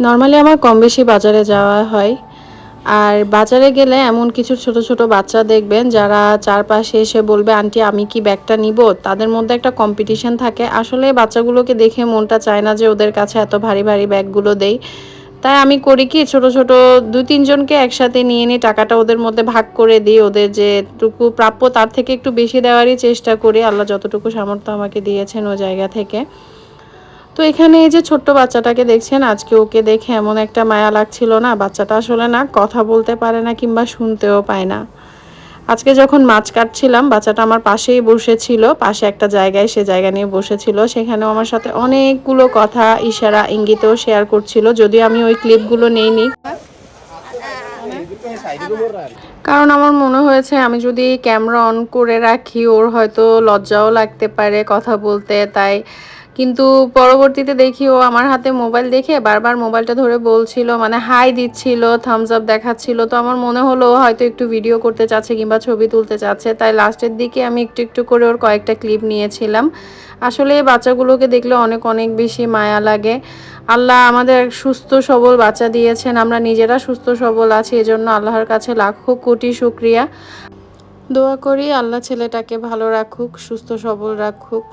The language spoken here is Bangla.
নরমালি আমার কম বেশি বাজারে যাওয়া হয়। আর বাজারে গেলে এমন কিছু ছোট, ছোট বাচ্চা দেখবেন যারা চারপাশে এসে বলবে, "আন্টি আমি কি ব্যাগটা নিবো?" তাদের মধ্যে একটা কম্পিটিশন থাকে। আসলে বাচ্চাগুলোকে দেখে মনটা চায় না যে ওদের কাছে এত ভারী, ভারী ব্যাগগুলো দেই। তাই আমি করি কি ছোট, ছোট ২-৩ জনকে একসাথে নিয়ে নিই। টাকাটা ওদের মধ্যে ভাগ করে দিই। ওদের যেটুকু প্রাপ্য তার থেকে একটু বেশি দেওয়ারই চেষ্টা করি। আল্লাহ যতটুকু সামর্থ্য আমাকে দিয়েছেন ওই জায়গা থেকে। তো এখানে এই যে ছোট্ট বাচ্চাটাকে দেখছেন, আজকে ওকে দেখে এমন একটা মায়া লাগছিল না। বাচ্চাটা আসলে না কথা বলতে পারে না কিংবা শুনতেও পায় না। আজকে যখন মাছ কাটছিলাম, বাচ্চাটা আমার পাশেই বসেছিল। পাশে একটা জায়গায় সে জায়গা নিয়ে বসেছিল। সেখানেও আমার সাথে অনেকগুলো কথা ইশারা ইঙ্গিতেও শেয়ার করছিল। যদিও আমি ওই ক্লিপগুলো নেইনি। কারণ আমার মনে হয়েছে আমি যদি ক্যামেরা অন করে রাখি ওর হয়তো লজ্জাও লাগতে পারে কথা বলতে, তাই কিন্তু পরবর্তীতে দেখি ও আমার হাতে মোবাইল দেখে বারবার মোবাইলটা ধরে বলছিল, মানে হাই দিচ্ছিল, থামস আপ দেখাচ্ছিল। তো আমার মনে হলো ও হয়তো একটু ভিডিও করতে চাচ্ছে কিংবা ছবি তুলতে চাচ্ছে, তাই লাস্টের দিকে আমি একটু একটু করে ওর কয়েকটা ক্লিপ নিয়েছিলাম। আসলে এই বাচ্চাগুলোকে দেখলে অনেক অনেক বেশি মায়া লাগে। আল্লাহ আমাদের সুস্থ সবল বাচ্চা দিয়েছেন, আমরা নিজেরা সুস্থ সবল আছি, এজন্য আল্লাহর কাছে লাখো কোটি শুকরিয়া। দোয়া করি আল্লাহ ছেলেটাকে ভালো রাখুক, সুস্থ সবল রাখুক।